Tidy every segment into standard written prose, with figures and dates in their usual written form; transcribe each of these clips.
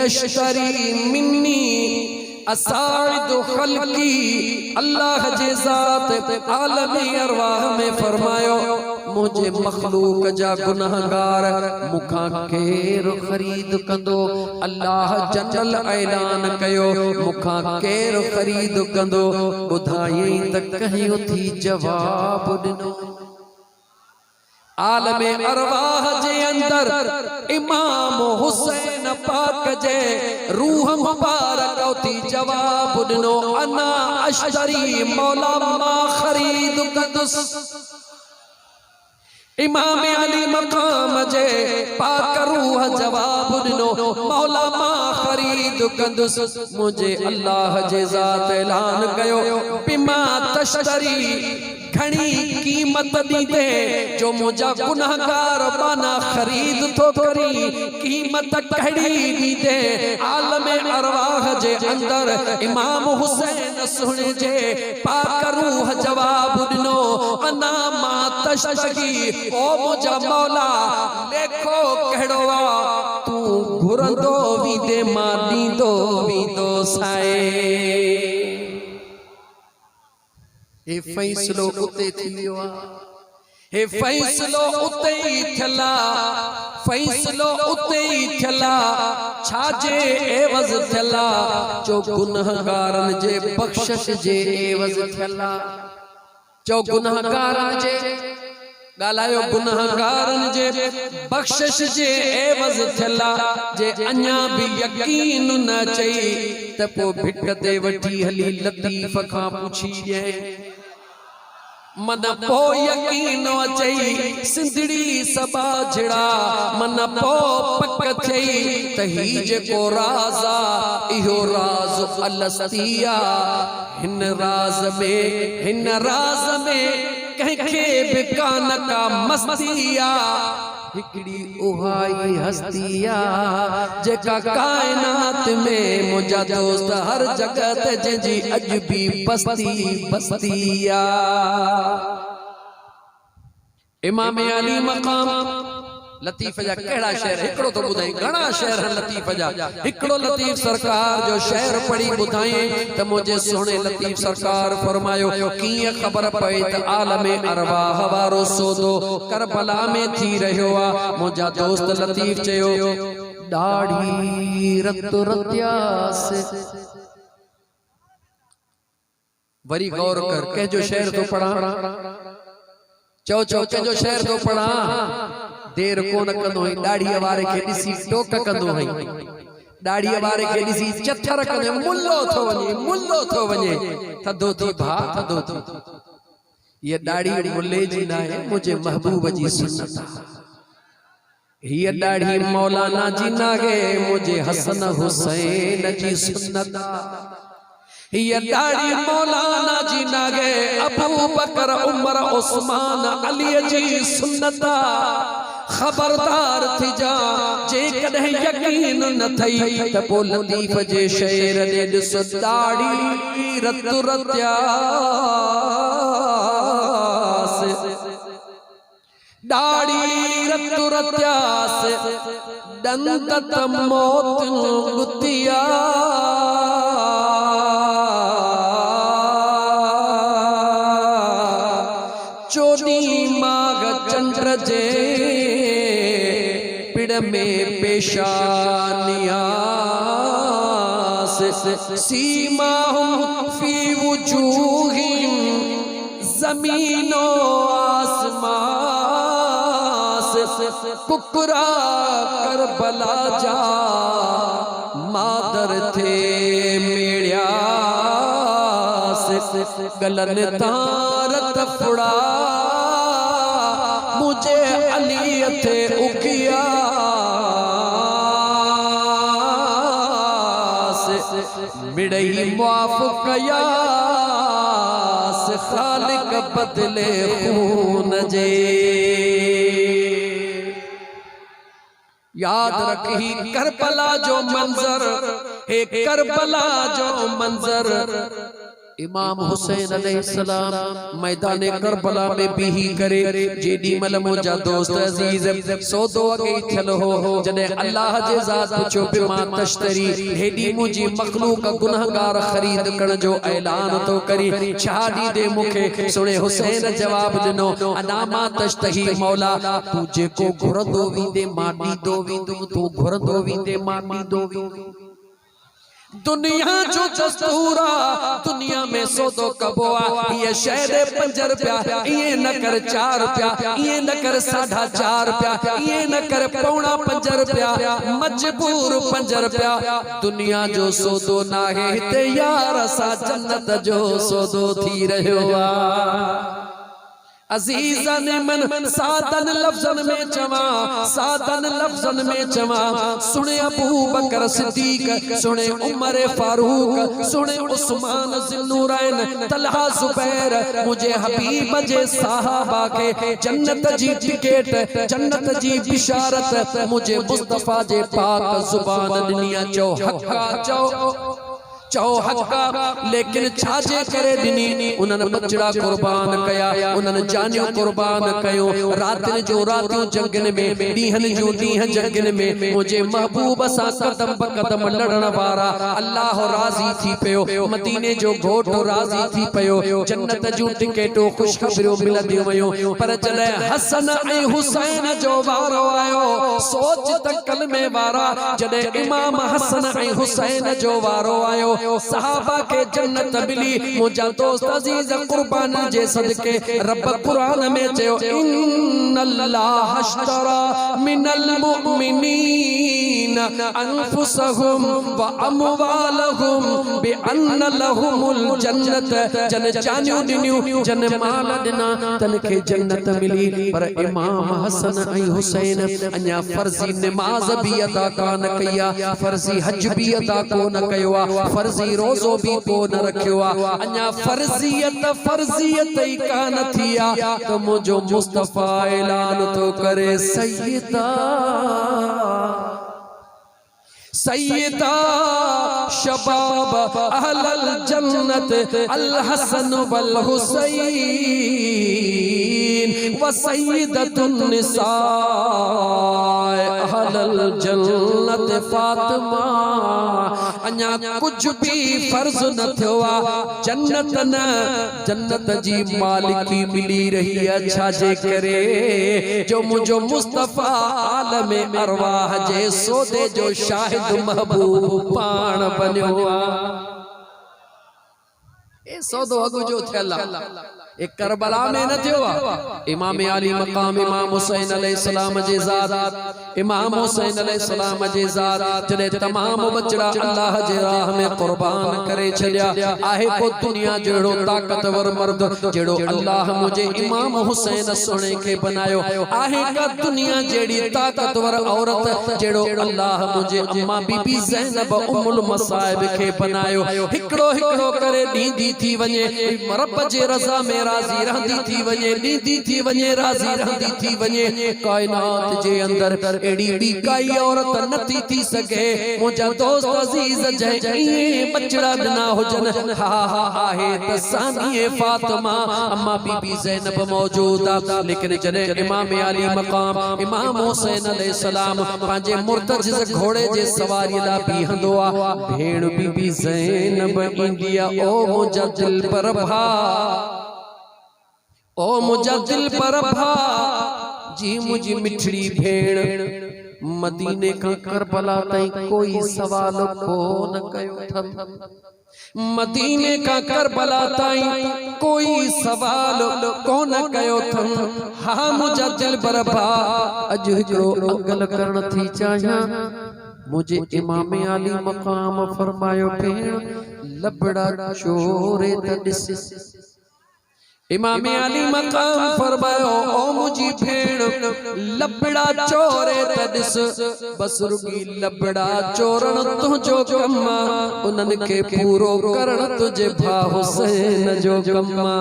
यश्तरी मिन्नी असाइदु खल्की। अल्लाह जे ज़ात आलमी अरवाह में फरमायो मुझे मखलूक जा गुनाहगार मुखा केर खरीद कंदो। अल्लाह जनरल ऐलान कयो मुखा केर खरीद कंदो। बुधाई त कहीं उथी जवाब दिनो। आलमे अरवाह जे अंदर इमाम हुसैन पाक जे रूह मुबारक उथी जवाब दिनो अना अश्तरी मौला मा खरीद कंदुस। इमाम अली मकाम जे पाक रूह जवाब दिनो मौला मा खरीद कंदुस। मुझे अल्लाह जे ज़ात ऐलान कयो बिमा तश्तरी घणी कीमत दी दे जो मुझा गुनाहगार बाना खरीद तो करी। कीमत कड़ी दी दे आलमे अरवाह जे अंदर इमाम हुसैन सुने जे पाक रूह जवाब दिनो अना मा तश्तरी। ओ मुझा मौला लेखो कड़वा तू घुरंदो वी दे मा दींदो वी दो साए। हे फैसलो उते थियो हे फैसलो उते ही थला। फैसलो उते ही थला छाजे एवज थला जो गुनाहगारन जे बख्शिश जे एवज थला। जो गुनाहगारन जे गालायो गुनाहगारन जे बख्शिश जे एवज थला। जे अन्या भी यकीन न चई त पो भिट ते वठी हली लतीफ खां पुछी जे मन पो यकीन अचई सिंधड़ी सबा झड़ा। मन पो पक थई त ही जेको राज़ा इहो राज़ अलस्तिया। हिन राज़ में कंहिंखे बि कान का मस्तिया। हिकड़ी उहाई हस्तिया जेका कायनात में मुझा दोस्त हर जगत जंहिंजी अज भी बस्ती बस्तिया। इमाम अली मकाम लतीफ जा केड़ा शेर हिकड़ो तो बुधाई घणा शेर है लतीफ जा। हिकड़ो लतीफ सरकार जो शेर पढ़ी बुधाई त मुझे सोने लतीफ सरकार फरमायो किए खबर पई त आलमे अरवाह वारो सौदो करबला में थी रहियो आ। मुझा दोस्त लतीफ चयो दाढ़ी रत रत्यास। वरी गौर कर के जो शेर तो पढ़ा चो चो के जो शेर तो पढ़ा। देर कोन कंदो है दाढ़ी वारे के दिसी टोक कंदो है। दाढ़ी वारे के दिसी चथर कंदो मुल्लो थो वने थदो थी भा थदो थी। ये दाढ़ी मुल्ले जी ना है मुझे महबूब जी सुन्नत। ये दाढ़ी मौलाना जी ना है मुझे हसन हुसैन जी सुन्नत। ये दाढ़ी मौलाना जी ना है अबू बकर उमर उस्मान अली जी सुन्नता। खबरदार थी जा जे कदे यकीन न थई त पो लतीफ जे शेर दे दिस दाढ़ी रत रत्यास। दाढ़ी रत रत्यास दंत मौत गुतिया। चोदी माग चंद्र जे पिड़ में पेशानिया सीमा फी वजूहिम जमीनो आसमां। कुकरा करबला जा मादर थे मेड़िया। गलन तारत फुड़ा मुझे अली थे उकिया। मिड़ई मुआफ कया खालिक बदले खून जे। याद रखी करबला जो मंजर हे करबला जो मंजर इमाम हुसैन अलैहिस्सलाम मैदान करबला में बिही करे जेडी मल मुजा दोस्त अजीज सौदो अगे थियल हो जने अल्लाह जे जात पुछो बिमा तश्तरी हेडी मुजी मखलूक गुनाहगार खरीद करण जो ऐलान तो करी छाड़ी दे मुखे सुने हुसैन जवाब दिनो अनामा तश्तही मौला तू जेको घुरंदो वींदे माटी दो वींदो तू घुरंदो वींदे माटी दो वींदो दुनिया जो दस्तूरा दुनिया में सौदो कबोआ ये शहर 5 रुपया ये न कर 4 रुपया ये न कर 4.5 रुपया ये न कर 4.5 रुपया मजबूर 5 रुपया दुनिया जो सौदो ना है ते यार सा जन्नत जो सौदो थी रहो अजीज़न मन सादन लफ्ज़न में चवा सादन लफ्ज़न में चवा सुने अबू बकर सिद्दीक सुने उमर फारूक सुने उस्मान ज़ुन्नूरैन तलहा जुबैर मुझे हबीब जे साहबा के जन्नत जी टिकट जन्नत जी बिशारत मुझे मुस्तफा जे पाक जुबान दुनिया चो हक्का चो हक्का लेकिन छाजे करे दिनी उन्हनि बचड़ा कुर्बान कया उन्हनि जानियो कुर्बान कयो रातन जो रातियों जंगन में दीहन जो दीह जंगन में मुझे महबूब सा कदम बकदम लड़न वारा अल्लाह राजी थी पयो मदीने जो घोट राजी थी पयो जन्नत जो टिकेटो खुशखबरियो मिलंदी वयो पर जले हसन ऐ हुसैन जो वारो आयो सोच तकल में वारा जले इमाम हसन ऐ हुसैन जो वारो आयो सहाबा के जन्नत मिली मुझा दोस्त अजीज कुर्बान जे सदके रब कुरान में चयो इन्नल्लाह अश्तरा मिनल मुमिनीन अनफुसहुम व अमवालहुम बिअन्न लहुमुल जन्नत जन जानियो दिनियो जन माल दिना तन के जन्नत मिली पर इमाम हसन ऐ हुसैन अन्या फर्जी नमाज भी अदा कान कया फर्जी हज भी अदा कोन कयो फर्जी रोज़ो भी को न रखियो अन्या फर्जियत ही कान थिया तो मुझो मुस्तफा ऐलान तो करे सैयदा शबाब अहलल जन्नत अल हसन वल हुसैन व सैयदतुन निसा अहलल जन्नत फातिमा अन्या कुछ भी फर्ज न थियो जन्नत जी मालिकी मिली रही अच्छा जे करे जो मुझो मुस्तफा आलम अरवाह जे सौदे जो शाहिद महबूब पान बन्यो ए सौदो अगु जो थियल एक करबला में न थियो इमाम अली मकाम इमाम हुसैन अलैहिस्सलाम जे ज़ात इमाम हुसैन अलैहिस्सलाम जे ज़ात जने तमाम बचड़ा अल्लाह जे राह में कुर्बान करे छलिया आहे को दुनिया जेड़ो ताकतवर मर्द जेड़ो अल्लाह मुझे इमाम हुसैन सोने के बनायो आहे का दुनिया जेड़ी ताकतवर औरत जेड़ो अल्लाह मुझे अम्मा बीबी ज़ैनब उम्मुल मसाइब के बनायो हिकड़ो हिकड़ो करे नींदी थी वने रब जे रज़ा में राजी रहंदी थी वने नींदी थी वने राजी रहंदी थी वने कायनात जे अंदर एड़ी भी काई औरत नथी थी सके मुझा दोस्त अजीज जय बचड़ा बिना हुजन हा हा आहे त सानी फातिमा अम्मा बीबी ज़ैनब मौजूदा लेकिन जने इमाम अली मकाम इमाम हुसैन अलैहिस्सलाम पांजे मुर्तजिज घोड़े जे सवारी ला बीहंदो आ भेड़ बीबी ज़ैनब इंडिया ओ मुझा दिल पर भा ओ मुझा दिल पर भा जी मुझी मिठड़ी भेड़ मदीने का करबला ताई कोई सवाल को न कयो थम मदीने का करबला ताई कोई सवाल को न कयो थम हा मुझा दिल पर भा अज हिकड़ो अंगल करण थी चाहिया मुझे इमाम अली मकाम फरमायो भेण लबड़ा चोरे त दिस इमाम अली मकाम फरमायो ओ मुझी भेण लबड़ा चोरे त दिस बस रुगी लबड़ा चोरण तुझो कम्मा उनन के पूरो करण तुझे भा हुसैन जो कम्मा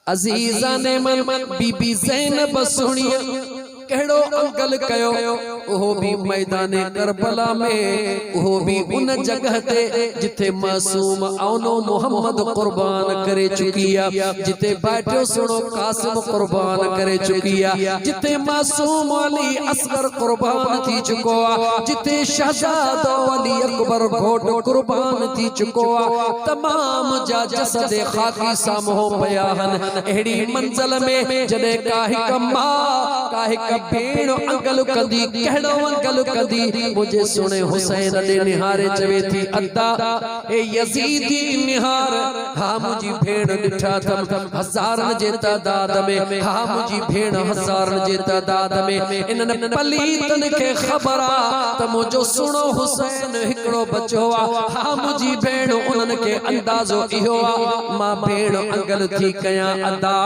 अजीजा ने मन बीबी ज़ैनब सुनिया केड़ो अंकल कयो वो भी मैदान करबला में, वो भी उन जगह ते जिथे मासूम औनो मोहम्मद कुर्बान करे चुकिया, जिथे बैठो सुनो कासिम कुर्बान करे चुकिया, जिथे मासूम अली असगर कुर्बान थी चुको, जिथे शहजादो अली अकबर घोट कुर्बान थी चुको, तमाम जा जसद खाकी सामो बयान एड़ी मंजिल में जदे काहिक मां काहिक भेण अंगल कंदी कहड़ो अंगल कंदी मुझे सुने हुसैन ने निहारे चवे थी अद्दा ए यजीदी निहार, हा मुझी भेण डिठा थम हजारन जे तादाद में, हा मुझी भेण हजारन जे तादाद में, इनन पलीतन के खबर त मुझो सुनो हुसैन हिकड़ो बचो, हा मुझी भेण उनन के अंदाजो इहो मां भेण अंगल थी कया अदा,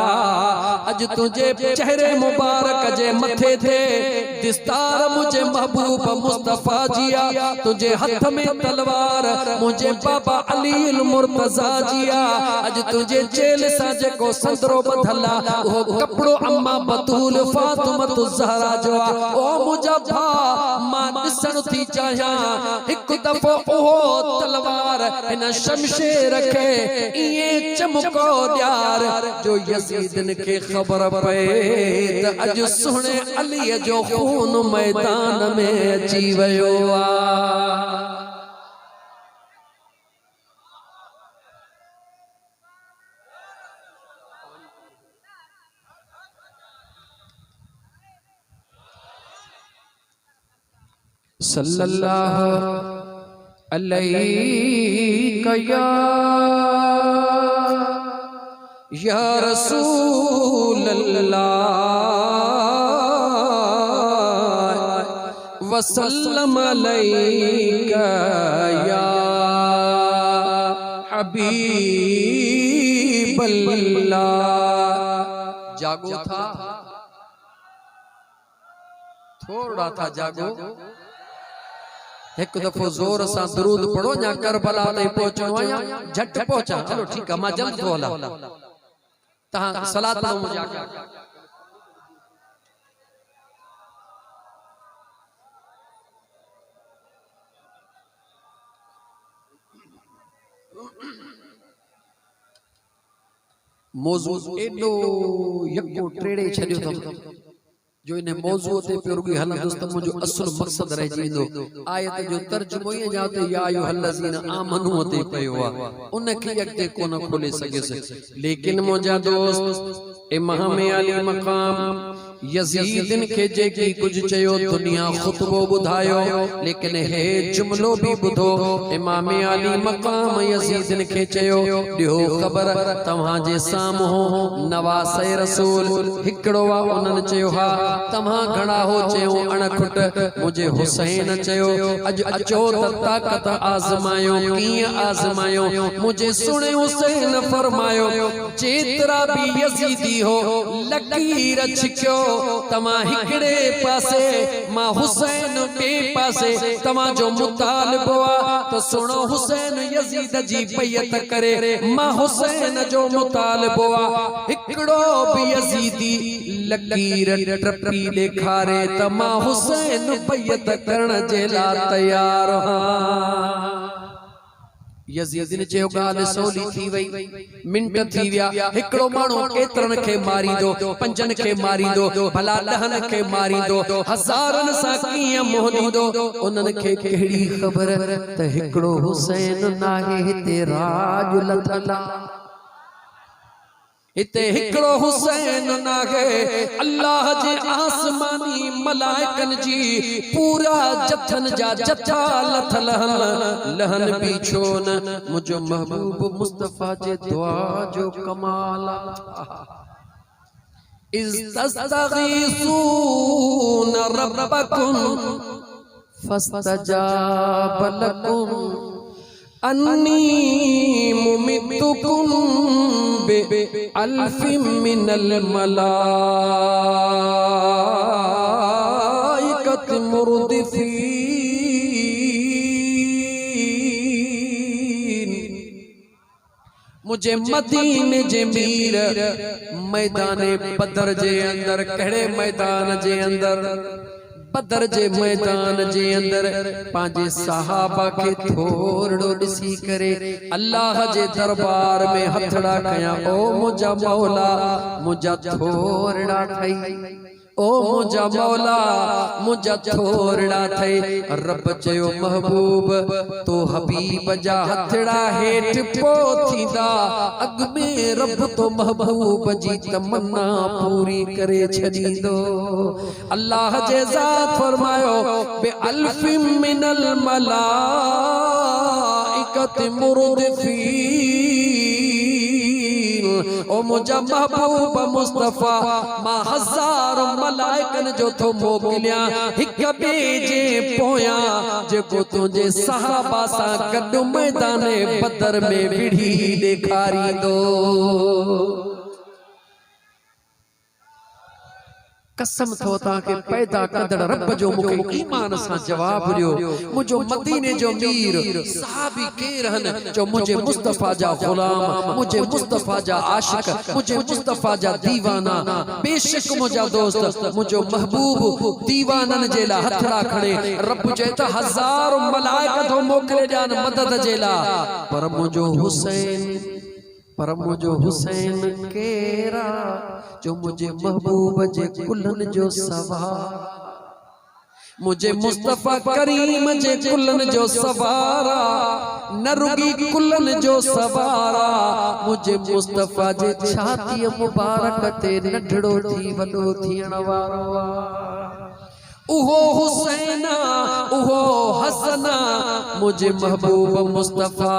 अज तुझे चेहरे मुबारक जे मथे थे दिस्तार मुझे महबूब मुस्तफा जिया, तुझे हाथ में तलवार मुझे बाबा अली मुर्तजा जिया, अज तुझे जेल साजे को संतरो बधला वो कपड़ो अम्मा बतूल फातिमा ज़हरा जो ओ मुझा भा मां दिसन थी चाहा एक दफो ओ तलवार इन शमशेर के ये चमको यार, जो यजीदन के खबर पे त अज सुने अली जो खून मैदान में अची वयो आ। सल्लल्लाहु अलैहि या रसूल अल्लाह वसल्लम अलैका या हबीब अल्लाह। जागो था, थोड़ा था जागो, एक दफो जोर सा दरूद पढ़ो या करबला ते पहुंचणो या झट पहुंचा। चलो ठीक है, मां जल्द तो हला ता सलात पढ़ो मुझे आके। मौजू एडो यको ट्रेड़े छडियो तम जो इन मौजू ते पिरुगी हल दोस्त मुझो असल मकसद रह जींदो। आयत जो तर्जुमो ही जाते या अय्युहल्लज़ीना आमनू ते पयो आ उन के अगते कोन खोले सके से, लेकिन मुझा दोस्त इमाम अली मकाम यजीदन के जेकी कुछ चयो दुनिया खुतबो बुधायो, लेकिन हे जुमलो भी बुधो इमाम अली मकाम यजीदन के चयो दियो खबर तव्हां जे सामो नवासे रसूल हिकड़ो वा उनन चयो हा तव्हां घणा हो चयो अणखुट मुझे हुसैन चयो अज अचो त ताकत आजमायो कीअं आजमायो मुझे सुने हुसैन फरमायो जेतरा भी यजीदी हो लकीर छिक्यो तमा हिकड़े पासे मां हुसैन के पासे तमा जो मुतालिबो आ तो सुनो हुसैन यजीद जी बैयत करे मां हुसैन जो मुतालिबो आ हिकड़ो भी यजीदी लकीर ट्रपी लेखारे तमा हुसैन बैयत करण जे ला तैयार हां। यजीद ने चयो गाल सोली थी वई मिंट थी विया हिकड़ो मानो केतरन के मारी दो पंजन के मारी दो भला ॾहन के मारी दो हजारन सा कीअं मोहनी दो उनन के केड़ी खबर त हिकड़ो हुसैन नाहे हिते राज लथला इते हिकड़ो हुसैन नाहे अल्लाह जे आसमानी मलाइकन जी पूरा जथन जा जथा लथल लहन भी छो न मुझो महबूब मुस्तफा जे दुआ जो कमाल इस तस्तगीसून रब्बकुम फस्तजाब लकुम अन्नी मुमिद्दुकुम बि अल्फिम मिनल मलाइकत मुर्दिफीन। मुझे मदीने जे मीर मैदान बदर जे अंदर कड़े मैदान जे अंदर बदर जे मैदान जे अंदर पांजे सहाबा के थोड़ो ॾिसी करे अल्लाह जे दरबार में हथड़ा कया ओ मुझा मौला मुझा थोड़ा ठई ओ मुझा मौला मुझा थोड़ा थे रब चयो महबूब तो हबीब जा हथड़ा हेठ पोथीदा अग में रब तो महबूब जी तमन्ना पूरी करे छदीदो अल्लाह जे ज़ात फरमायो बे अल्फि मिनल मलाइकत मुरदफीन ओ मुझा महबूब मुस्तफा मां हजार मलाइकन जो तो मोकिलिया हिक बे जे पोया जेको तुझे सहाबा सा गड मैदान बदर में विढ़ी ॾेखारी दो कसम थो ताके पैदा कंदड़ रब जो मुखे ईमान सा जवाब दियो मुझो मदीने जो मीर सहाबी के रहन जो मुझे मुस्तफा जा गुलाम मुझे मुस्तफा जा आशिक मुझे मुस्तफा जा दीवाना बेशक मुझा दोस्त मुझो महबूब दीवानन जेला हथड़ा खड़े रब चेता हजार मलाइका तो मोकले जान मदद जेला पर मुझो हुसैन केरा जो मुझे महबूब जे कुलन जो सवार मुझे मुस्तफा करीम जे कुलन जो सवारा न रुगी कुलन जो सवारा मुझे मुस्तफा जे छाती मुबारक ते नढड़ो थी वडो थियण वारो उहो हुसैना उहो हसना मुझे महबूब मुस्तफा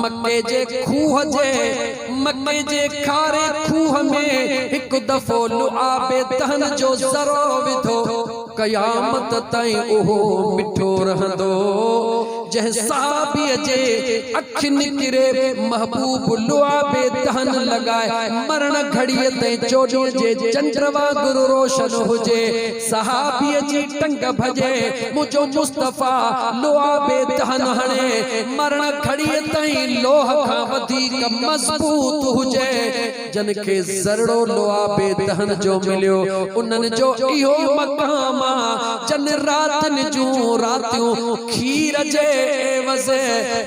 मक्के जे खारे खूह में एक दफो लुआबे तहन जो ज़रो विधो कयामत ताईं उहो मिठो रहंदो जह साहबी जे अख निकरे महबूब लुआबे तहन लगाए मरण घड़ीअ ते चोॾीअ जे चंद्रवा गुरु रोशन हुजे सहाबी जी टंग भजे मुझो मुस्तफा लुआबे तहन हणे मरण घड़ीअ ताईं लोह खां वधीक मजबूत हुजे जन के ज़रड़ो लुआबे तहन जो मिलियो उन्हनि जो इहो मक़ाम जन रातन जूं रातियूं खीर जे वसे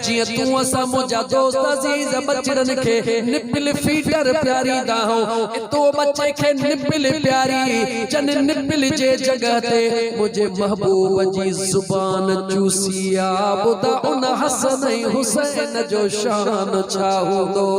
जिया तू असा मुझा दोस्त अजीज बचरन के निपिल फीडर प्यारी दाहो तो बच्चे के निपिल प्यारी जन निपिल जे जगह ते मुझे महबूब जी जुबान चूसिया बुदा उन हसन हुसैन जो शान छाहू दो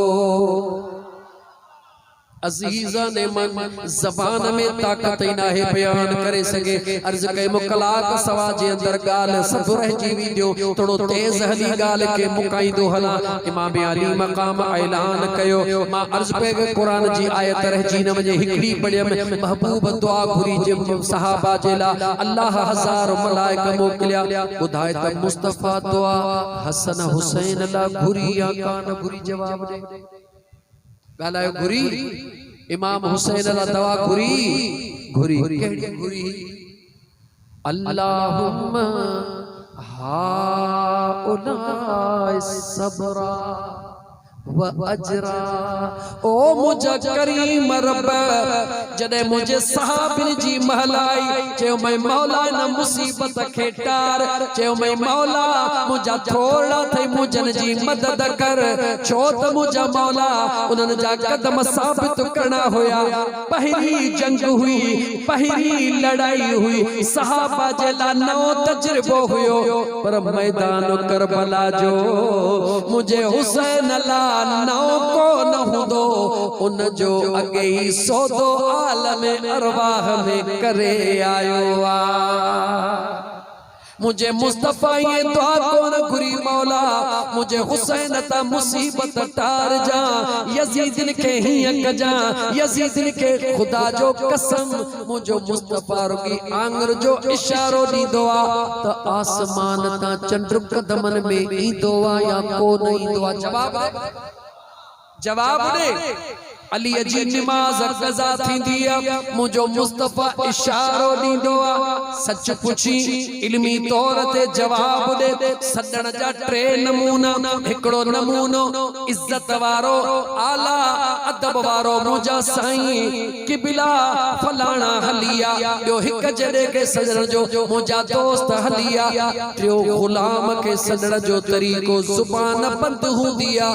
अजीजा ने मन जबान में ताकत ही ना है बयान करे सके अर्ज के मुकलाक सवा जे अंदर गाल सब रह जीवी दियो थोड़ो तेज हली गाल के मुकाई दो हला इमाम अली मकाम ऐलान कयो मां अर्ज पे कुरान जी आयत रह जी न वजे हिकड़ी पड़ियम महबूब दुआ घुरी जे सहाबा जेला अल्लाह हजार मलाइका मोकलिया बुधाए त मुस्तफा दुआ हसन हुसैन ला घुरी या कान घुरी जवाब दे गालायो घुरी इमाम हुसैन ला दवा घुरी केड़ी घुरी अल्लाहुम्मा हाउलाए सबरा व अजरा ओ मुझा करीम रब जदे मुझे सहाबिन जी महलाई चयो मैं मौला न मुसीबत के टार चयो मैं मौला मुझा थोड़ा थे मुझन जी मदद कर छो त मुझा मौला उनन जा कदम साबित करना होया पहली जंग हुई पहली लड़ाई हुई सहाबा जेला नौ तजरबो हुयो पर मैदान करबला जो मुझे हुसैन ला नौ को न हुदो उन जो अगे ही सौदो आलम अरवाह में करे आयो आ मुझे मुस्तफा ये दुआ को न घुरी मौला मुझे हुसैन ता मुसीबत टार जा यजीद के ही कजा यजीद के खुदा जो कसम मुझो मुस्तफा रुगी आंगर जो इशारो दी दुआ त आसमान ता चंद्र कदमन में ई दुआ या को नहीं दुआ जवाब दे अली जी नमाज कज़ा थींदी आ मुझो मुस्तफा इशारो दींदो आ सच पुछी इल्मी तौर ते जवाब दे सदन जा टे नमूना एकड़ो नमूनो इज्जत वारो आला अदब वारो मुझा साईं किबला फलाना हलिया यो हिक जड़े के सजन जो मुझा दोस्त हलिया टियो गुलाम के सजन जो तरीको जुबान बंद हुंदिया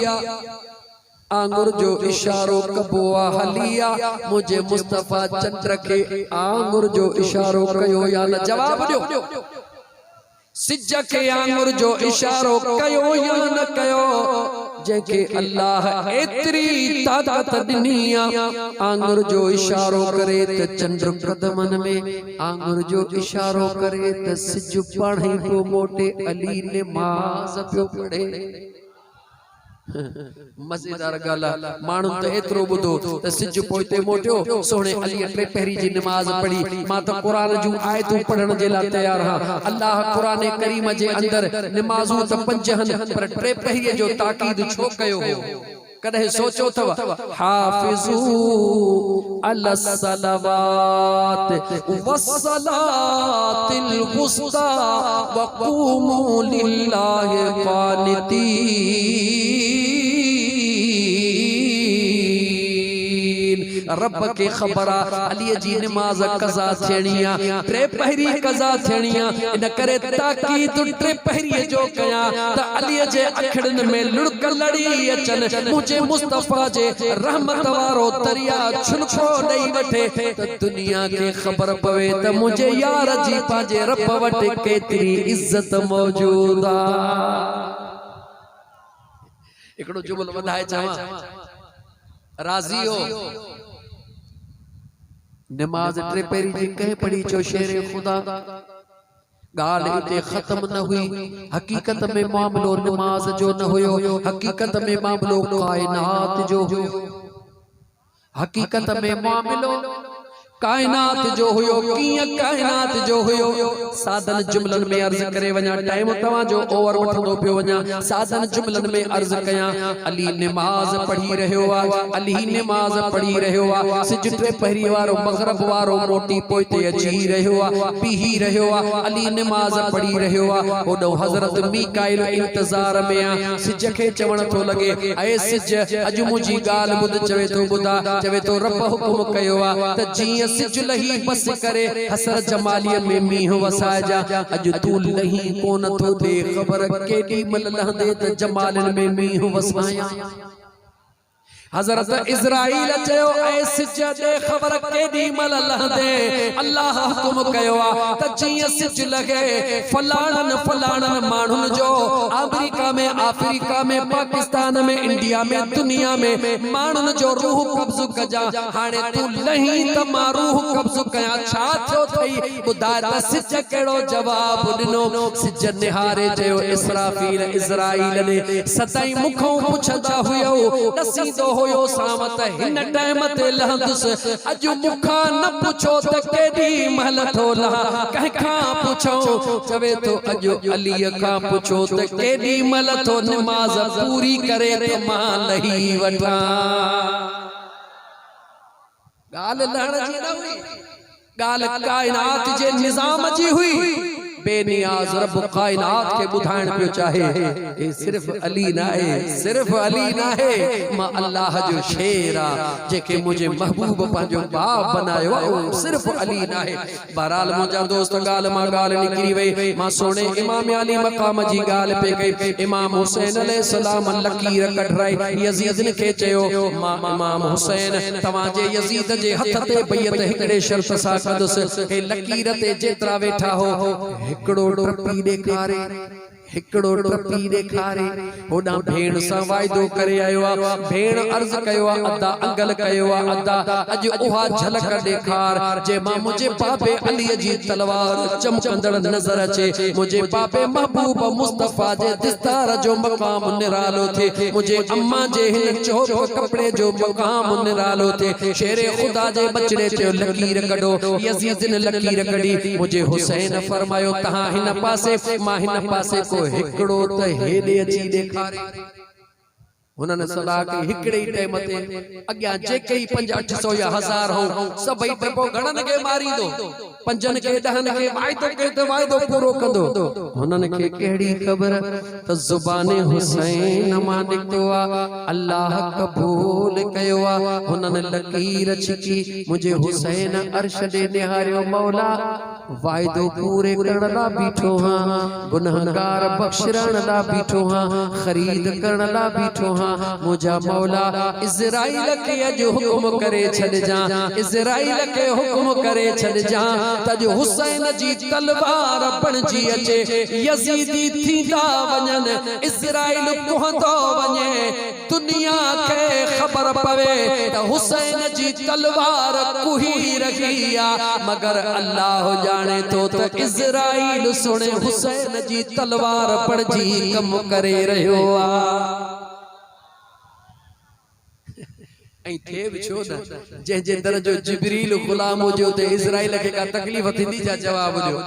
आंगुर जो इशारो कबोआ हलिया मुझे मुस्तफा चंद्र के आंगुर जो इशारो कयो या न जवाब दो सिज के आंगुर जो इशारो कयो या न कयो जेके अल्लाह एतरी ताकत दिनिया आंगुर जो इशारो करे त चंद्र कदमन में आंगुर जो इशारो करे त सिज पढ़े को मोटे अली नमाज पियो पढ़े मजेदार गाला मानू तो एतरो बुधो त सिज पोइते मोटियो सोने अली टे पहरी जी नमाज पढ़ी मां तो कुरान जू आयतूं पढ़न जे ला तैयार हां अल्लाह कुरान करीम जे अंदर नमाजू त पंज हन पर टे पहरी जो ताकीद छो कयो हो कदे सोचो थव हाफिजू अल सलावात वस्सलातिल वुस्ता वक़ूमू लिल्लाहि क़ानितीन रब के खबरा अली जी नमाज कज़ा थियणिया टे पहरी कज़ा थियणिया इन करे ताकीद टे पहरी जो कया त अली जे अखड़न में लुड़क लड़ी अचन मुझे मुस्तफा जे रहमत वारो दरिया छुलको दई वठे त दुनिया के खबर पवे त मुझे यार जी पाजे रब वटे केतरी इज्जत मौजूद आ एकड़ो जुमल वधाए चावा राजी हो नमाज टे पेरी जी कह पढ़ी चो शेर खुदा गाल इते खत्म न हुई हकीकत में मामलो नमाज जो न हुयो हकीकत में मामलो कायनात जो हकीकत में मामलो कायनात जो हुयो किया कायनात जो हुयो साधन जुमलन में अर्ज करे वना टाइम तवा जो ओवर वठंदो पियो वना साधन जुमलन में अर्ज कया अली नमाज पढ़ी रहयो आ अली नमाज पढ़ी रहयो आ सिज टे पहरी वारो मगरिब वारो मोटी पोइते अची रहयो आ पीही रहयो आ अली नमाज पढ़ी रहयो आ ओडो हजरत मीकाइल इंतजार में आ सिज के चवण तो लगे ए सिज अज मुजी गाल बुध चवे तो बुधा चवे तो रब हुकुम कयो आ त जी सिज लही बस करे हसर जमालिय में मीह वसाए जा अज तू लही कोन तो दे खबर केडी मल लहंदे त जमालन में मीह वसाया हजरत इज़राइल चयो ए सिज दे खबर केडी मल लहंदे अल्लाह हुकुम कयो आ त जी सिज लगे फलाणन फलाणन मानुन जो अमेरिका में अफ्रीका में पाकिस्तान में इंडिया में दुनिया में मानुन जो रूह कब्ज कजा हाने तू लही त मा रूह कब्ज कया छा थियो थई बुधाए त सिज केड़ो जवाब दिनो सिज निहारे चयो इसराफील इज़राइल ने सदाई मुखों पुछदा हुयो नसीदो होयो सामत हिन टाइम ते लहंदुस अज मुखा न पुछो त केडी महल थोला कह का पुछो चवे तो अज अली का पुछो त केडी महल थो नमाज पूरी करे त मां लही वठा गाल लहण जी न हुई गाल कायनात जे निजाम जी हुई बेनियाज रब कायनात के बुधाण पियो चाहे ए सिर्फ अली ना है सिर्फ अली ना है मां अल्लाह जो शेरा जेके मुझे महबूब पांजो बाप बनायो सिर्फ अली ना है बहरहाल मुजा दोस्त गाल मा गाल निकरी वे मां सोने इमाम अली मकाम जी गाल पे गई इमाम हुसैन अलैहि सलाम लकीर कढराई यजीद ने के चयो मां इमाम हुसैन तवा जे यजीद जे हथ ते बैयत हिकड़े शर्त सा कदस ए लकीर ते जेतरा वेठा हो हिकड़ो टपी ॾेखारे हिकड़ो टपी ॾेखारे होडा भेण सा वायदो करे आयो आ भेण अर्ज कयो आ अदा अंगल कयो आ अदा अज उहा झलक ॾेखार जे मां मुझे बाबे अली जी तलवार चमकंदड़ नजर अचे मुझे बाबे महबूब मुस्तफा जे दिस्तार जो मकाम निरालो थे मुझे अम्मा जे हिन चौक कपड़े जो मकाम निरालो थे शेरे खुदा जे बचड़े चयो लकीर कढो यजीद ने लकीर कढी मुझे हुसैन फरमायो तहां हिन पासे मां हिन पासे हिकड़ो त हेडे अची ॾेखारे उन्होंने सलाह की हिकड़े ही टाइम ते अग्या जेके ही 500-800 या 1000 हो सभई ते पो घणन के मारी दो पंजन के दहन के वायदो के तो वायदो पूरो कंदो उन्होंने के केड़ी खबर त जुबाने हुसैन मां निकतो आ अल्लाह कबूल कयो आ उन्होंने लकीर छिकी मुझे हुसैन अर्श दे निहारियो मौला वायदो पूरे करण ला बीठो हां गुनहगार बख्शरण ला बीठो हां खरीद करण ला बीठो हां मुझा मौला इज़राइल के अज हुक्म करे छड़ जा इज़राइल के हुक्म करे छड़ जा तज हुसैन जी तलवार बणजी अचे यजीदी थींदा वञन इज़राइल कोहंदो वञे दुनिया के खबर पवे त हुसैन जी तलवार कुही रखी आ मगर अल्लाह जाने तो त इज़राइल सुने हुसैन जी तलवार बणजी कम करे रहियो आ थे छो न जे जे दर जो जिब्रील गुलाम हो जो ते इज़राइल के का तकलीफ थींदी जा जवाब जो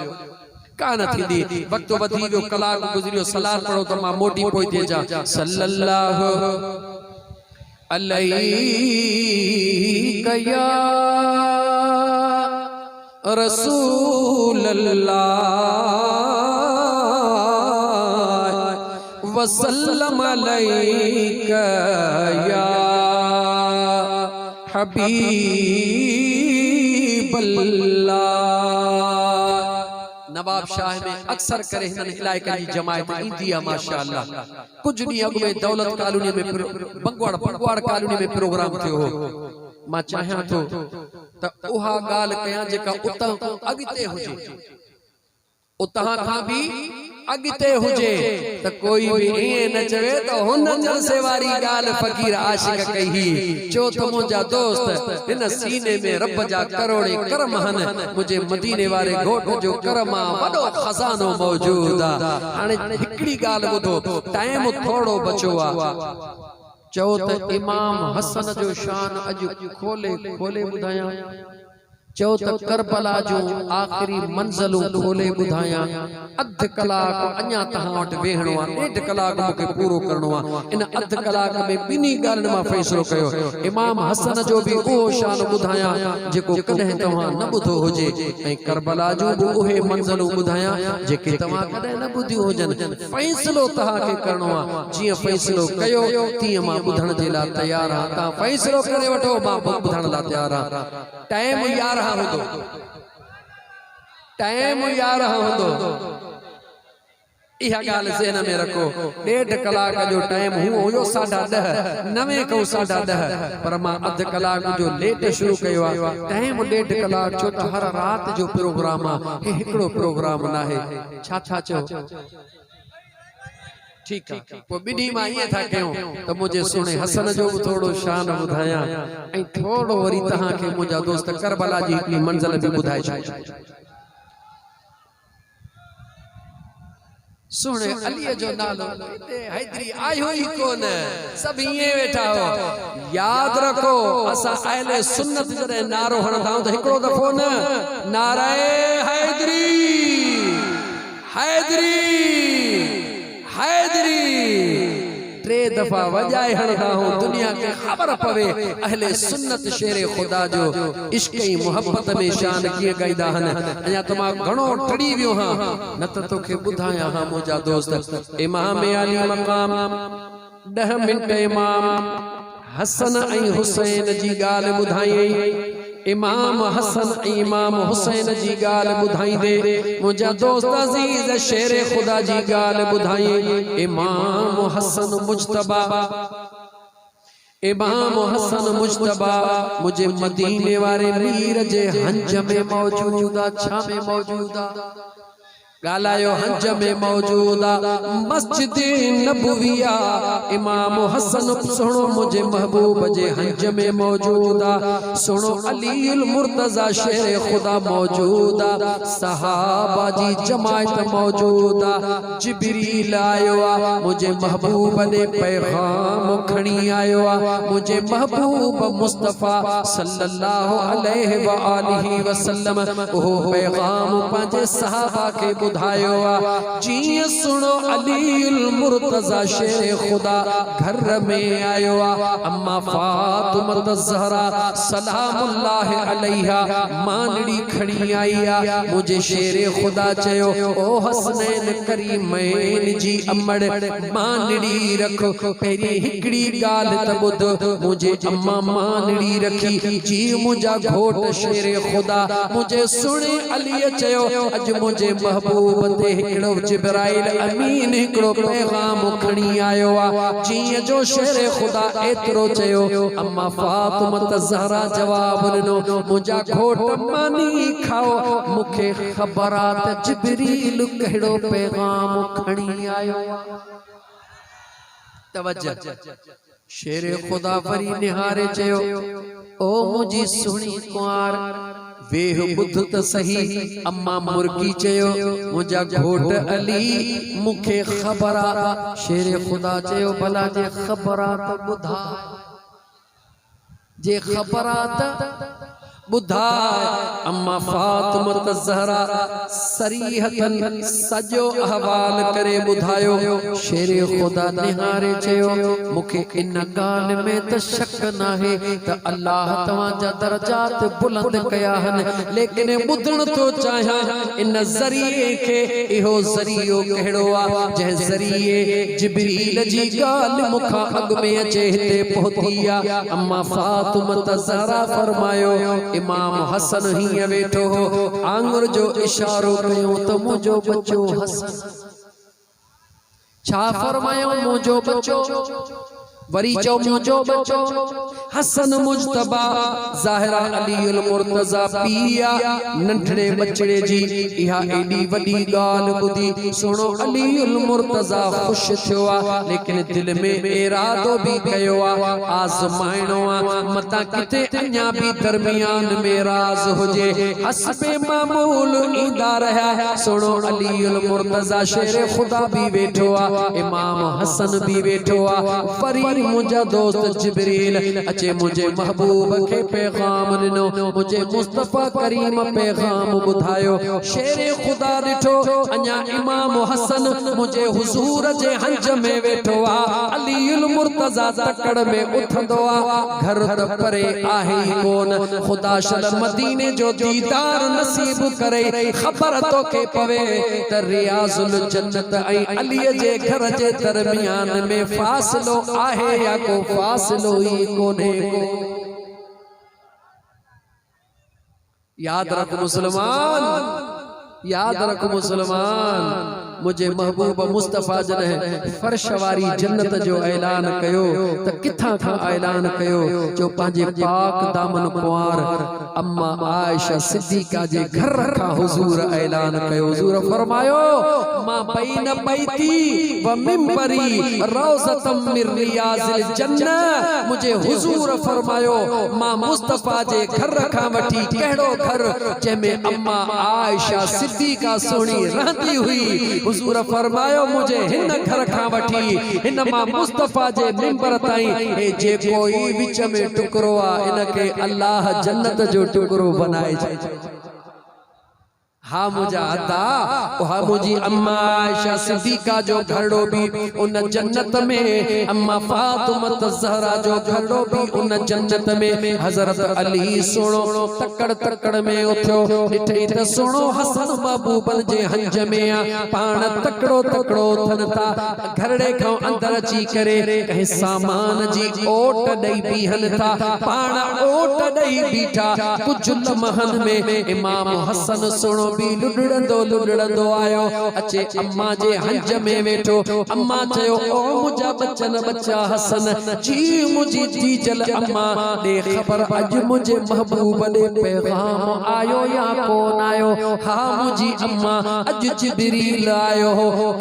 कान थींदी वक्त वधी वियो कलाक गुजरियो सलात पढ़ो त मां मोटी पोई थे जा सल्लल्लाहु अलैहि या रसूल अल्लाह वसल्लम अलैका या हबीब अल्लाह नवाब शाह में अक्सर करे हिन इलाइक़े जी जमायत ईंदी आहे माशाअल्लाह कुछ ॾींहं अॻु में दौलत कॉलोनी में बंगवाड़ कॉलोनी में प्रोग्राम थियो हो मां चाहियां थो त उहा ॻाल्हि कयां जेका उतां अॻिते हुजे उतां खां भी अगते हुजे त कोई भी इए न चवे तो हुन जलसे वारी गाल फकीर आशिक कही चो तो मुझा दोस्त इन सीने में रब जा करोड़े करम हन मुझे मदीने वाले घोट जो करमा वडो खजानो मौजूद आ हाने हिकड़ी गाल बुधो टाइम थोड़ो बचो आ चो त इमाम हसन जो शान अज खोले खोले बुधाया चो त करबला जो आखिरी मंजिल खोले बुधाया अध कलाक अन्या तहां वट वेहणो आ 1.5 कलाक मुके पूरो करनो आ इन अध कलाक में बिनी गालन मा फैसलो कयो इमाम हसन जो भी ओ शान बुधाया जेको कदे तहां न बुधो होजे ए करबला जो ओहे मंजिल बुधाया जेके तहां कदे न बुधी होजन फैसलो तहां के करनो आ जिया फैसलो कयो तिया मा बुधण जे ला तैयार आ ता फैसलो करे वठो मा बुधण ला तैयार आ टाइम यार टाइम यार इहा गाल ज़हन में रखो 1.5 कलाक जो टाइम हुयो 10:30 9 को 10:30 पर मां अध कलाक जो लेट शुरू कयो टाइम 1.5 कलाक छो त हर रात जो प्रोग्राम आ एकड़ो प्रोग्राम ना है छा चो ठीक है वो बिनी मां ये था कयो तो मुझे सुने हसन जो थोड़ो शान बुधाया ए थोड़ो वरी तहां के मुझा दोस्त करबला जी की मंजिल भी बुधाई छो सुने अली जो नालो हैदरी आयो ही कोन सब ये बैठा हो याद रखो असा अहले सुन्नत जरे नारो हणदा तो एकड़ो दफो न नाराए हैदरी हैदरी हैदरी 3 दफा वजाए हणदा हो दुनिया के खबर पवे अहले सुन्नत शेरे खुदा जो इश्क ई मोहब्बत में शान किए गईदा हन अया तमा घणो टड़ी वियो हां न त तोखे बुधाया हां मुजा दोस्त इमाम अली मकाम 10 मिनट इमाम हसन ऐं हुसैन जी गाल बुधाई इमाम हसन इमाम हुसैन जी गाल बुधाई दे मुझा दोस्त अजीज शेर खुदा जी गाल बुधाई इमाम हसन मुज्तबा मुझे मदीने वाले मीर जे हंज में मौजूदा छा में मौजूदा गालायो हंज में मौजूदा मस्जिद नबविया इमाम हसन सुनो मुझे महबूब जे हंज में मौजूदा सुनो अलीउल मुर्तजा शेर खुदा मौजूदा सहाबा जी जमात मौजूदा जिब्रील आयो मुझे महबूब ने पैगाम खणी आयो मुझे महबूब मुस्तफा सल्लल्लाहु अलैहि व आलिहि वसल्लम ओ पैगाम पांचे सहाबा के बुधायो जी सुनो अलीउल मुर्तजा शेर खुदा घर में आयो अम्मा फातिमा ज़हरा सलामुल्लाह अलैहा मानड़ी खड़ी आई मुझे शेर खुदा चयो ओ हसनैन करीमैन जी अमड़ मानड़ी रखो पहिरी हिकड़ी गाल त बुध मुझे अम्मा मानड़ी रखी जी मुझा घोट शेर खुदा मुझे सुने अली चयो अज मुझे महबूब ते हिकड़ो जिब्राइल अमीन हिकड़ो पैगाम खणी आयो जी जो शेर खुदा एतरो चयो अम्मा फातिमा ज़हरा जवाब ॾिनो मुझा घोट मानी खाओ मुखे ख़बर आ त जिब्रील कहिड़ो पैगाम खणी आयो तवज्जो शेर खुदा वरी निहारे चयो ओ मुझी सुणी कुंवार वेह बुध त सही अम्मा मुर्गी चयो मुझा घोट अली मुखे ख़बर आ शेर खुदा चयो भला जे ख़बर आ त बुधा जे ख़बर आ त बुधा अम्मा फातिमा ज़हरा सरीहतन सजो अहवाल करे बुधायो शेर खुदा निहारे चयो मुखे इन गाल में त शक नाहे त अल्लाह तवां जा दर्जात बुलंद कया हन लेकिन बुधण तो चाहा इन ज़रिए के इहो ज़रियो कहिड़ो आ जंहिं ज़रिए जिब्रील जी गाल मुखा अग में अचे हिते पहुती आ अम्मा फातिमा ज़हरा फरमायो इमाम हसन ही वेठो हो आंगुर जो इशारो कयो तो मुझो बच्चो हसन छा फरमायो मुझो बच्चो वरी चो मुझो बच्चो हसन मुज्तबा ज़ाहिरा अलीउल मुर्तजा पिया नंढड़े बचड़े जी इहा एडी वडी गाल बुधी सुनो अलीउल मुर्तजा खुश थियो लेकिन दिल में इरादो भी कयो आज़माइणो मता किथे अन्या भी दरमियान में राज होजे हसबे मामूल ईंदा रहा सुनो अलीउल मुर्तजा शेर खुदा भी वेठो इमाम हसन भी वेठो वरी मुझा दोस्त जिब्रील अचे मुझे महबूब के पैगाम ॾिनो मुझे मुस्तफा करीम पैगाम बुधायो शेर खुदा ॾिठो अञा इमाम हसन मुझे हुजूर जे हंज में वेठो अलीउल मुर्तजा तकड़ में उथंदो घर त परे आहे कोन खुदा शल मदीने जो दीदार नसीब करे खबर तो के पवे त रियाजुल जन्नत ऐं अली जे घर जे दरमियान में फासलो आहे या को फासलो ही कोने को याद रख मुसलमान याद रख मुसलमान मुझे महबूब मुस्तफा जने फर्श वारी जन्नत जो ऐलान कयो त किथा का ऐलान कयो जो पांजे पाक दामन कुंवार अम्मा आयशा सिद्दीका जे घर का हुजूर ऐलान कयो हुजूर फरमायो मा बैन बैती व मिंबरी रौज़तम मिन रियाज़िल जन्नह मुझे हुजूर फरमायो मा मुस्तफा जे घर का वठी केड़ो घर जेमे अम्मा आयशा सिद्दीका सोनी रहती हुई हुजूर फरमायो मुझे हिन घर का वठी हिन मा मुस्तफा जे मिंबर ताई ए जे कोई विच में टुकरो आ इनके अल्लाह जन्नत जो टुकरो बनाए छे हा मुझा अता हा मुझी अम्मा आयशा सिद्दीका जो घरड़ो भी उन जन्नत में अम्मा फातिमा ज़हरा जो घरड़ो भी उन जन्नत में हजरत अली सुनो तकड़ तकड़ में उठो ॾिठई त सुनो हसन महबूबन जे हंज में पाण तकड़ो तकड़ो थनता घरड़े खां अंदर अची करे कहीं सामान जी ओट ॾेई बीहन था पाण ओट ॾेई बीठा कुछ लम्हन में इमाम हसन सुनो लुडड़ंदो आयो अचे अम्मा जे हंज में वेठो अम्मा चयो ओ मुझा बच्चन बच्चा हसन जी मुझी जीजल अम्मा दे खबर अज मुझे महबूब दे पैगाम आयो या कौन आयो हा मुझी अम्मा अज जिब्रील आयो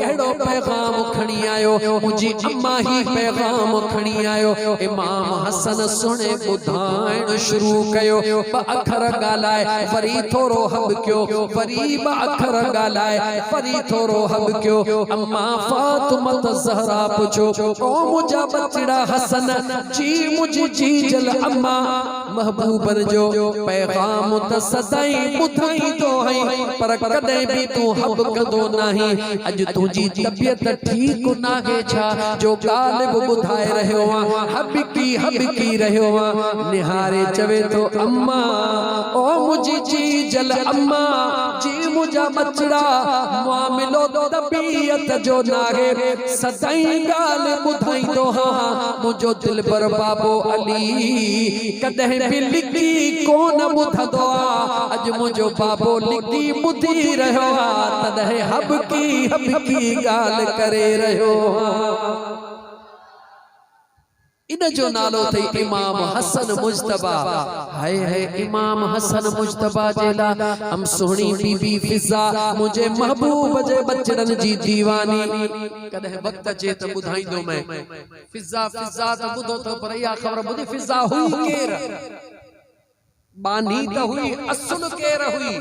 केड़ो पैगाम खणी आयो मुझी अम्मा ही पैगाम खणी आयो इमाम हसन सुने बुधाइण शुरू कयो अखर गालाए वरी थोरो हब कयो वरी अखर गालाए वरी थोरो हब क्यों अम्मा फातिमा ज़हरा पुछो ओ मुझा बचड़ा हसन जी मुझी जी जल अम्मा महबूबन जो पैगाम त सदाई बुधाई तो है पर कदे भी तू हब कदो नहीं अज तुझी तबियत ठीक नागे छा जो गालिब बुधाए रहो हब की रहो निहारे चवे तो अम्मा ओ मुझी जी जल अम्मा जी मुझा बचड़ा मामिलो तबीयत जो नागे सदाई गाल बुधाई तो हाँ मुझो दिल पर बाबो अली कदे भी लिखी कोन बुधदो अज मुझो बाबो लिखी बुधी रहो तदे हब की गाल करे रहो इन जो नालो थे इमाम हसन मुज्तबा हाय है इमाम हसन मुज्तबा जेला हम सोहणी बीबी फिजा मुझे महबूब जे बचड़न जी दीवानी कदे वक्त जे त बुधाइंदो मैं फिजा त बुधो तो पर या खबर बुधी फिजा हुई केर बानी त हुई असुल केर हुई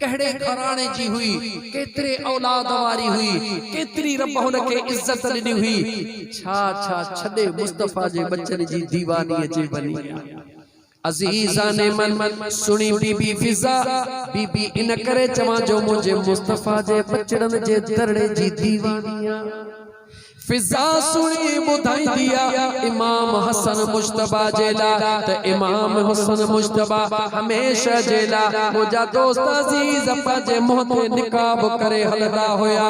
कहड़े घराने जी हुई केतरे औलाद वारी हुई केतरी रब हुन के इज्जत ॾिनी हुई छा छा छदे मुस्तफा जे बच्चन जी दीवानी अचे बनी अजीजा ने मन सुनी बीबी फिजा बीबी इन करे चवा जो मुझे मुस्तफा जे बच्चन जे दरड़े जी दीवानिया फिजा सुनी बुधाई दिया इमाम हसन मुज्तबा जेला त इमाम हसन मुज्तबा हमेशा जेला मुझा दोस्त अजीज पाजे मोहते निकाब करे हलदा होया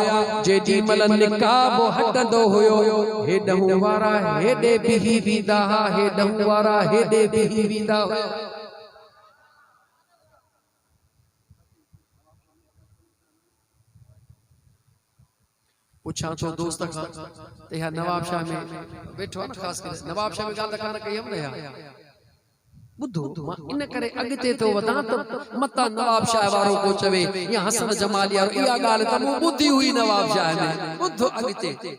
जेडी मल निकाब हटदो होयो हेडहु वारा हेडे बिही विदा हेडहु वारा हेडे बिही विदा पूछा तो दोस्त खां ते या नवाब शाह में बैठो न खास करे नवाब शाह में गाल त कान कई हम न बुद्धो इन करे अगते तो वदा त मता नवाब शाह वारो को चवे या हसन जमालिया या गाल त मु बुद्धि हुई नवाब शाह में बुद्धो अगते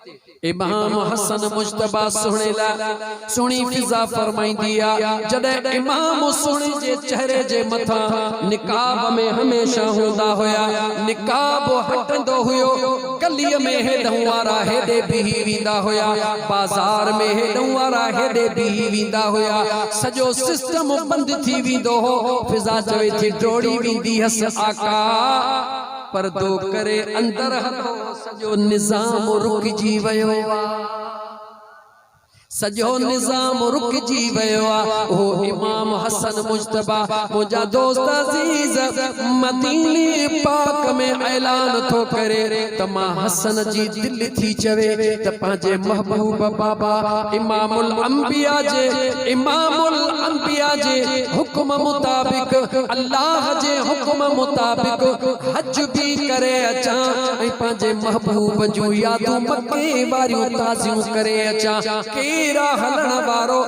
इमाम हसन मुज्तबा सुनेला सुनी फिजा फरमाई दिया जदे इमाम सुनी जे चेहरे जे मथा निकाब में हमेशा होंदा होया निकाब हटंदो हुयो गली में हेडवारा हेडे बिही विंदा होया बाजार में हेडवारा हेडे बिही विंदा होया सजो सिस्टम बंद थी विंदो हो फिजा चवे थी डोड़ी विंदी हस आका पर दो करे अंदर हथो सजो निजाम रुक जी वयो सजो निजाम रुक जी वयो ओ इमाम हसन मुज्तबा मुझा दोस्त अजीज मदीने पाक में ऐलान थो करे तमा हसन जी दिल थी चवे त पाजे महबूब बाबा इमामुल अंबिया जे हुक्म मुताबिक अल्लाह जे हुक्म मुताबिक हज भी करे अचा ऐ पाजे महबूब जो यादू मक्के वारियूं ताज़ियूं करे अचा केरा हलण वारो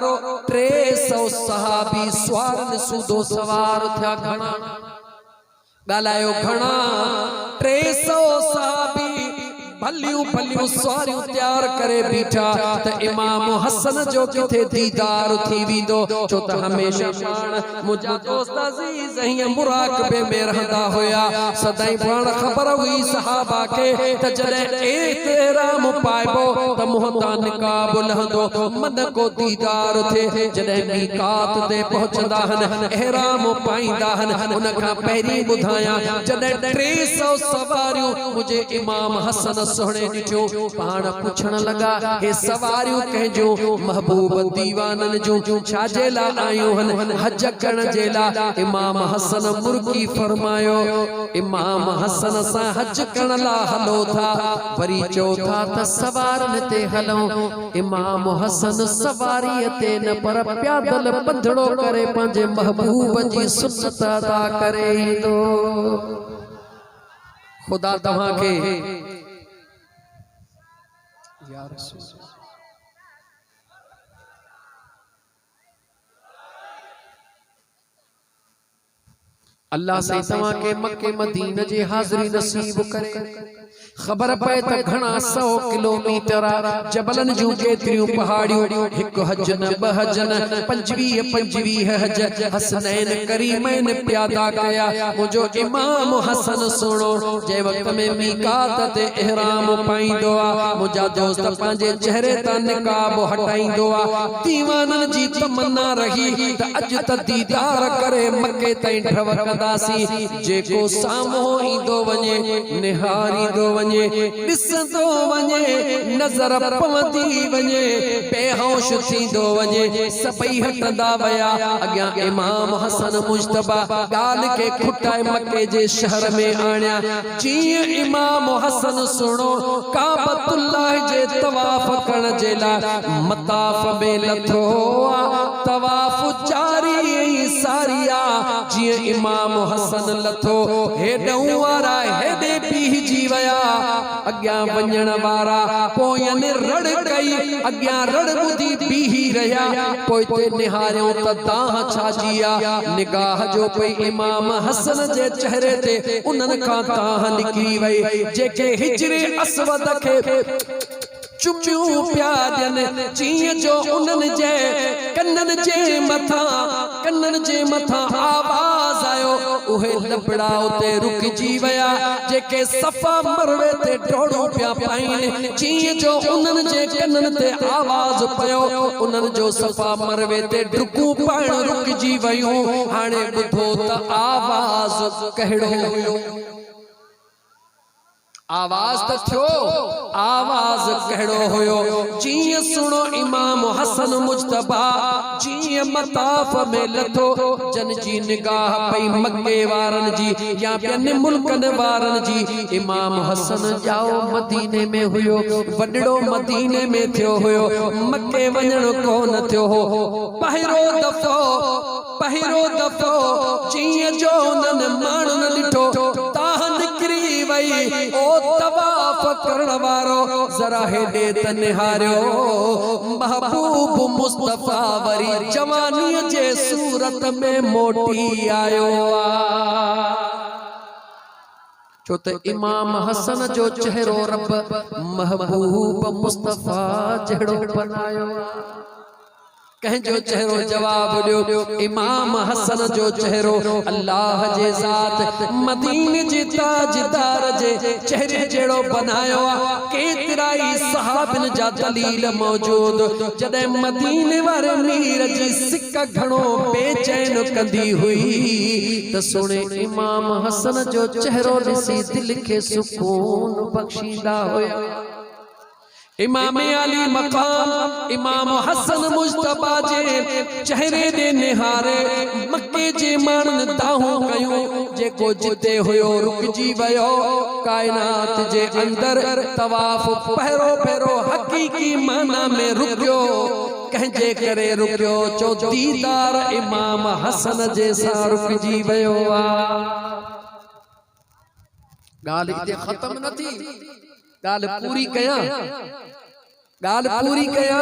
300 सहाबी स्वारन सूदो सवार थिया घणा गालायो घणा 300 सहाबी भलियूं स्वारियूं तैयार करे बीठा त इमाम हसन जो किथे दीदार थी विंदो छो त हमेशा पाण मुझा दोस्त अजीज हिय मुराकबे में रहंदा होया सदाई पाण खबर हुई सहाबा के त जदे एहतराम पाइबो त मुहता निकाब लहंदो मन को दीदार थे जदे मीकात ते पहुंचदा हन एहराम पाइंदा हन उन खां पहिरीं बुधाया जदे 300 सवारियूं मुझे इमाम हसन सोहणे ॾिठो पाण पुछण लगा हे सवारियूं कहजो महबूब दीवानन जो छाजे ला आयो हन हज करण जे ला इमाम हसन मुर्गी फरमायो इमाम हसन सा हज करण ला हलो था वरी चौथा त सवारन ते हलो इमाम हसन सवारी ते न पर प्यादल पंधड़ो करे पंजे महबूब जी सुन्नत अदा करे तो खुदा तव्हां के या रसूल अल्लाह से तवा के मक्के मदीना जे हाज़री नसीब करे खबर पे त घणा 100 किलोमीटर जबलन जूं केतिरियूं पहाड़ियूं हिक हज न ब हज न 25 हज हसनैन करीमैन प्यादा कया मुझो इमाम हसन सुनो जे वक्त में मीकात ते इहराम पाईंदो आ मुझा दोस्त पंहिंजे चेहरे ता निकाब हटाईंदो आ दीवानन जी तमन्ना रही त अज त दीदार करे मक्के ताईं ठवकदासी जेको साम्हूं ईंदो वञे निहारींदो वञे ॾिसंदो वञे नज़र पवंदी वञे बेहोश थींदो वञे सभई हटंदा वया अॻियां इमाम हसन मुज्तबा ॻाल्हि खे खुटाए मके जे शहर में आणिया जीअं इमाम हसन सुणो काबतुल्लाह जे तवाफ करण जे लाइ मताफ में लथो तवाफ जारी सारिया जीअं इमाम हसन लथो हेॾऊं वारा हेॾे बीहजी वया अग्या वञण वारा पोयन रड़ कई अग्या रड़ बुधी बीही रहा पोइ ते निहारियो त दाह छाजिया निगाह जो पई इमाम हसन जे चेहरे ते उन्हनि खां दाह निकिरी वई जेके हिजरे असवद खे चुमियूं पिया ॾियनि जीअं जो उन्हनि जे कन्ननि जे मथां आवाज़ आयो उहे लबड़ा उते रुकिजी विया जेके सफ़ा मरवे ते डोड़ो पिया पाइनि जीअं जो उन्हनि जे कन्ननि ते आवाज़ पियो उन्हनि जो सफ़ा मरवे ते डुकूं पाइण रुकिजी वियूं हाणे ॿुधो त आवाज़ कहिड़ो हुयो आवाज त थियो आवाज कहिड़ो हुयो जीअं सुनो इमाम हसन मुज्तबा जीअं मताफ में लथो जन जी निगाह पई मक्के वारन जी या ॿियनि मुल्कनि वारन जी इमाम हसन जाओ मदीने में हुयो वॾड़ो मदीने में थियो हुयो मक्के वञण कोन थियो हो पहिरो दफ़ो जीअं जो उन्हनि माण्हुनि ॾिठो ताह निकिरी वई ओ तवाफ करण वारो जरा हेॾे त निहारियो महबूब मुस्तफा वरी जवानीअ जे सूरत में मोटी आयो छो त इमाम हसन जो चेहरो रब महबूब मुस्तफा जहिड़ो बनायो कंहिंजो चेहरो जवाब ॾियो इमाम हसन जो चेहरो अल्लाह जे ज़ात मदीने जे ताजदार जे चेहरे जहिड़ो बनायो केतिराई सहाबन जा दलील मौजूद जॾहिं मदीने वारे मीर जी सिक घणो बेचैन कंदी हुई त सुणे इमाम हसन जो चेहरो ॾिसी दिल खे सुकून बख्शींदा हुया इमाम अली मकाम इमाम हसन मुज्तबा जे चेहरे दे निहारे मक्के जे माण्हुनि दाहूं कयूं जेको जिते हुयो रुकजी वियो कायनात जे अंदर तवाफ पहिरो भेरो हकीकी माना में रुकियो कंहिंजे करे रुकियो चो दीदार इमाम हसन जे सां रुकजी वियो ॻाल्हि हिते ख़त्म न थी गाल पूरी कया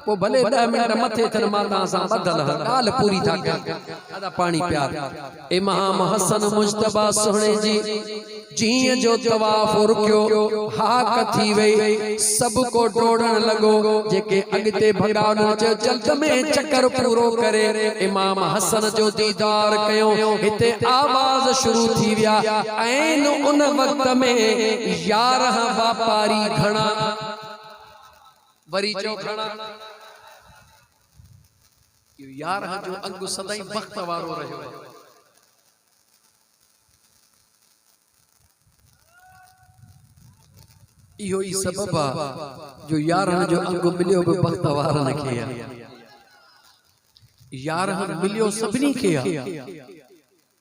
वो भले 10 मिनट मथे थन माता सा बदल गाल पूरी था कया पानी प्यार इमाम हसन मुज्तबा सोहणे जी जीअं जो तवाफ रुकियो हाक थी वई सब को डोड़न लगो जेके अगते भगावन चयो जल्द में चक्कर पूरो करे इमाम हसन जो दीदार कयो हिते आवाज शुरू थी विया ऐन उन वक्त में 11 व्यापारी घणा वरी चो घणा 11 जो अंग सदाई वक्त वारो रहियो इहो ई सबब जो 11 जो अंग मिलियो बि वक्त वारन खे 11 मिलियो सभिनी खे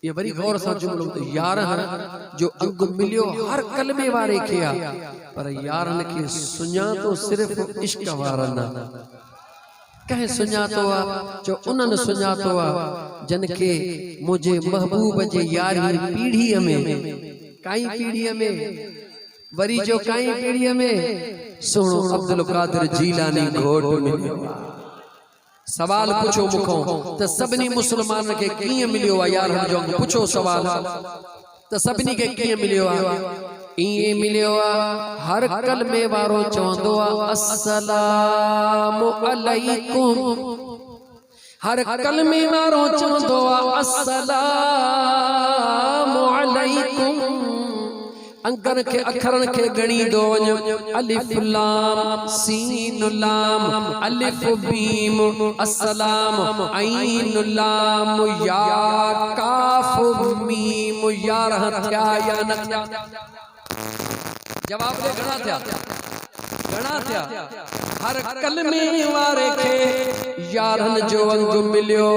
ये वरी गौर सां जुमलो 11 जो अंग मिलियो हर कलमे वारे खे पर 11 खे सुञातो सिर्फ इश्क वारन कहे सुञातो जो उन्हनि सुञातो जन के मुझे महबूब जे 11वीं पीढ़ीअ में काई पीढ़ीअ में वरी जो काई पीढ़ीअ में सुनो अब्दुल कादिर जीलानी घोट मिलियो सवाल पूछो मुखो त सभनी मुसलमान के कीअं मिलियो यार जो पूछो सवाल त सभनी के कीअं मिलियो इए मिलियो हर कलमे वारो चवंदो अस्सलामु अलैकुम हर कलमे वारो चवंदो अस्सलामु अलैकुम अंकन के अखरन के गणी दो अलिफ लाम सीन लाम अलिफ बीम अस्सलाम ऐन लाम या काफ मीम या रहत्या या न जवाब दे घणा थिया हर कलमे वारे के यारन जो अंग मिलियो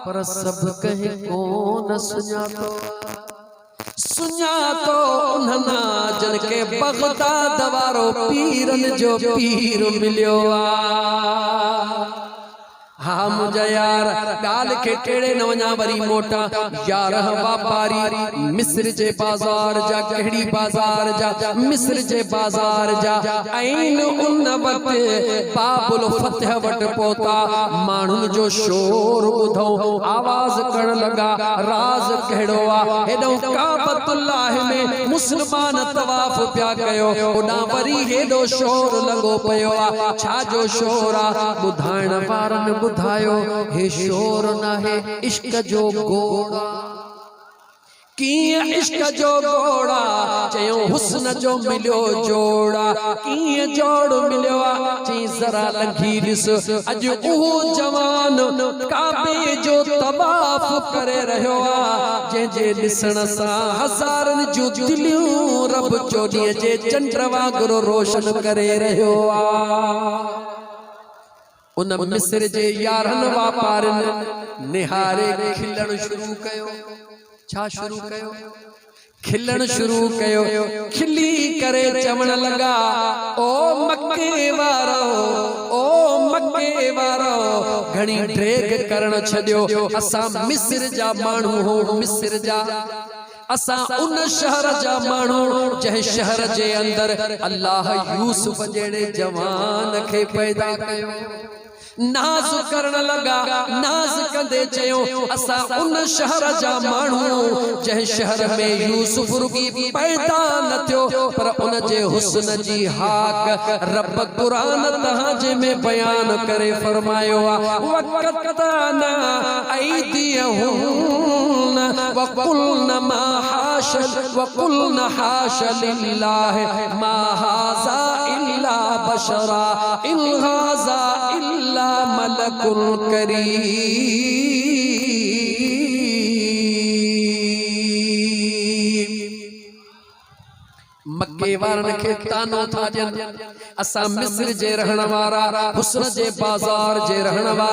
पर सब कहे कोन सुञातो उन्हना जन के बगदाद वारो पीरन जो पीर मिलियो हाँ मुझे यार गाल के टेड़े न वञा वरी मोटा यार वापारी मिस्र जे बाजार जा कहिड़ी बाजार जा मिस्र जे बाजार जा ऐन उन वक्त बाबुल फतह वट पहुता माण्हुनि जो शोर ॿुधो आवाज करण लगा राज कहिड़ो आ हेॾो काबतुल्लाह में मुस्लमान तवाफ पिया कयो ओॾा वरी हेॾो शोर लॻो पियो आ छा जो शोर आ ॿुधाइण वारनि बुधायो हे शोर ना है इश्क जो घोड़ा किए इश्क जो घोड़ा चयो हुस्न जो मिलियो जोड़ा किए जोड़ मिलियो चई जरा लंघी ॾिस अज उहो जवान काबे जो तवाफ करे रहियो आ जंहिंजे ॾिसण सां हज़ारनि जूं दिलियूं रब चोॾीअ जे चंड वांगुरु रोशन करे रहियो आ उन मिस्र जे यारन वापारन निहारे खिलण शुरू कयो छा शुरू कयो खिलण शुरू कयो खिली करे चवण लगा ओ मक्के वारो घणी ड्रेग करण छडियो असा मिस्र जा माण्हू हो मिस्र जा असा उन शहर जा माण्हू जंहिं शहर जे अंदर अल्लाह यूसुफ जहिड़े जवान खे पैदा कयो नाज करण लगा नाज कंदे चयो असा उन शहर जा माण्हू जंहिं शहर में यूसुफ रुकी पैदा न थियो पर उन जे हुस्न जी हाक रब कुरान तहां जे में बयान करे फरमायो आ वक़तना ऐदियहुन वक़ुलना मा हाश लिल्लाह मा हाज़ा इल्ला बशरा इन हाज़ा इल्ला मलकुल करीम मक्के वारन के तानो था जन असा मिस्र जे रहण वारा हुस्न जे बाजार जे रहण वारा